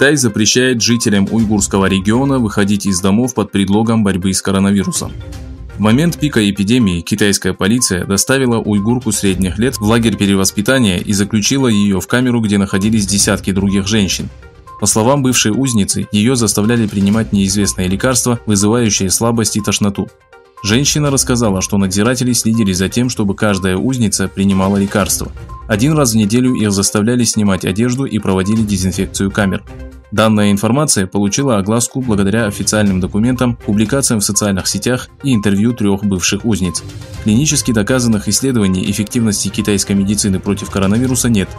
Китай запрещает жителям уйгурского региона выходить из домов под предлогом борьбы с коронавирусом. В момент пика эпидемии китайская полиция доставила уйгурку средних лет в лагерь перевоспитания и заключила ее в камеру, где находились десятки других женщин. По словам бывшей узницы, ее заставляли принимать неизвестные лекарства, вызывающие слабость и тошноту. Женщина рассказала, что надзиратели следили за тем, чтобы каждая узница принимала лекарства. Один раз в неделю их заставляли снимать одежду и проводили дезинфекцию камер. Данная информация получила огласку благодаря официальным документам, публикациям в социальных сетях и интервью 3 бывших узниц. Клинически доказанных исследований эффективности китайской медицины против коронавируса нет.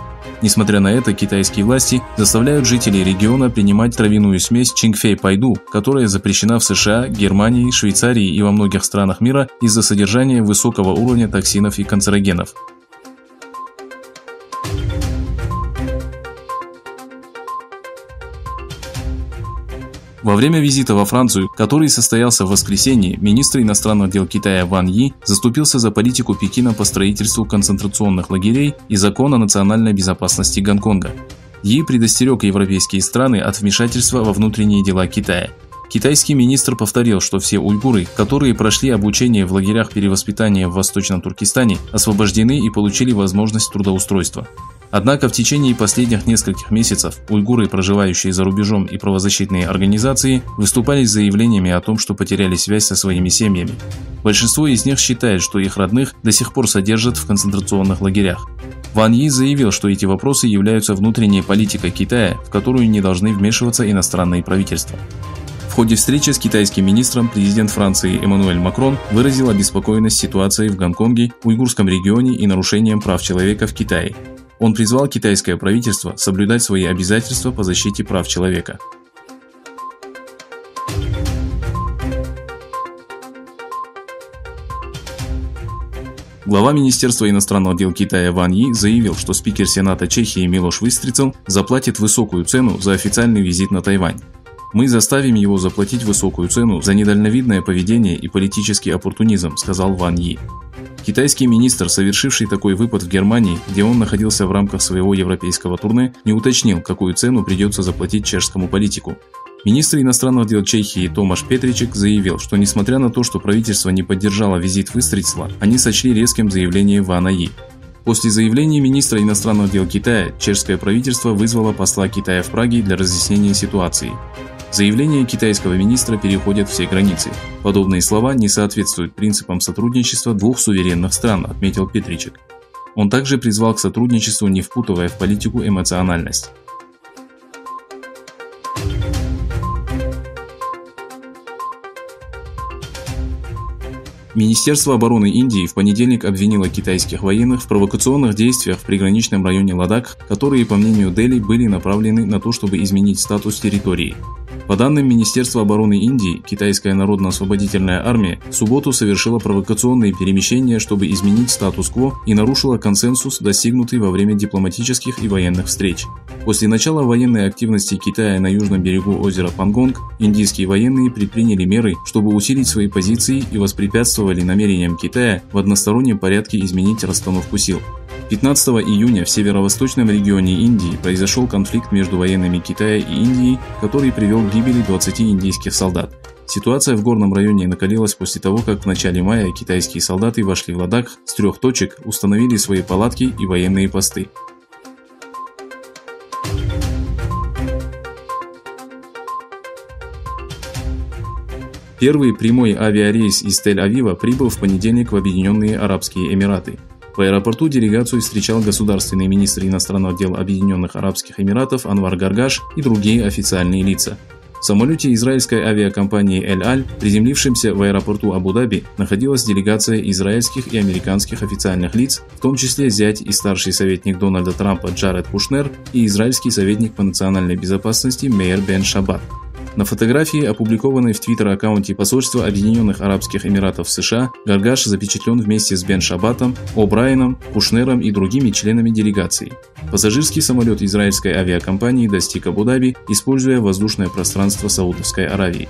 Несмотря на это, китайские власти заставляют жителей региона принимать травяную смесь Чингфей-Пайду, которая запрещена в США, Германии, Швейцарии и во многих странах мира из-за содержания высокого уровня токсинов и канцерогенов. Во время визита во Францию, который состоялся в воскресенье, министр иностранных дел Китая Ван Yi заступился за политику Пекина по строительству концентрационных лагерей и закон о национальной безопасности Гонконга. Yi предостерег европейские страны от вмешательства во внутренние дела Китая. Китайский министр повторил, что все уйгуры, которые прошли обучение в лагерях перевоспитания в Восточном Туркестане, освобождены и получили возможность трудоустройства. Однако в течение последних нескольких месяцев уйгуры, проживающие за рубежом, и правозащитные организации выступали с заявлениями о том, что потеряли связь со своими семьями. Большинство из них считает, что их родных до сих пор содержат в концентрационных лагерях. Ван Yi заявил, что эти вопросы являются внутренней политикой Китая, в которую не должны вмешиваться иностранные правительства. В ходе встречи с китайским министром президент Франции Эммануэль Макрон выразил обеспокоенность ситуацией в Гонконге, уйгурском регионе и нарушением прав человека в Китае. Он призвал китайское правительство соблюдать свои обязательства по защите прав человека. Глава Министерства иностранных дел Китая Ван Yi заявил, что спикер Сената Чехии Милош Вистрицен заплатит высокую цену за официальный визит на Тайвань. «Мы заставим его заплатить высокую цену за недальновидное поведение и политический оппортунизм», – сказал Ван Yi. Китайский министр, совершивший такой выпад в Германии, где он находился в рамках своего европейского турне, не уточнил, какую цену придется заплатить чешскому политику. Министр иностранных дел Чехии Томаш Петричек заявил, что несмотря на то, что правительство не поддержало визит Вистрицена, они сочли резким заявление Вана Yi. После заявления министра иностранных дел Китая, чешское правительство вызвало посла Китая в Праге для разъяснения ситуации. Заявления китайского министра переходят все границы. Подобные слова не соответствуют принципам сотрудничества двух суверенных стран, отметил Петричек. Он также призвал к сотрудничеству, не впутывая в политику эмоциональность. Министерство обороны Индии в понедельник обвинило китайских военных в провокационных действиях в приграничном районе Ладак, которые, по мнению Дели, были направлены на то, чтобы изменить статус территории. По данным Министерства обороны Индии, Китайская народно-освободительная армия в субботу совершила провокационные перемещения, чтобы изменить статус-кво, и нарушила консенсус, достигнутый во время дипломатических и военных встреч. После начала военной активности Китая на южном берегу озера Пангонг, индийские военные предприняли меры, чтобы усилить свои позиции и воспрепятствовали намерениям Китая в одностороннем порядке изменить расстановку сил. 15 июня в северо-восточном регионе Индии произошел конфликт между военными Китая и Индии, который привел к гибели 20 индийских солдат. Ситуация в горном районе накалилась после того, как в начале мая китайские солдаты вошли в Ладак с 3 точек, установили свои палатки и военные посты. Первый прямой авиарейс из Тель-Авива прибыл в понедельник в Объединенные Арабские Эмираты. В аэропорту делегацию встречал государственный министр иностранных дел Объединенных Арабских Эмиратов Анвар Гаргаш и другие официальные лица. В самолете израильской авиакомпании «Эль-Аль», приземлившемся в аэропорту Абу-Даби, находилась делегация израильских и американских официальных лиц, в том числе зять и старший советник Дональда Трампа Джаред Кушнер и израильский советник по национальной безопасности Меир Бен Шаббат. На фотографии, опубликованной в твиттер-аккаунте посольства Объединенных Арабских Эмиратов в США, Гаргаш запечатлен вместе с Бен Шаббатом, О'Брайеном, Кушнером и другими членами делегации. Пассажирский самолет израильской авиакомпании достиг Абу-Даби, используя воздушное пространство Саудовской Аравии.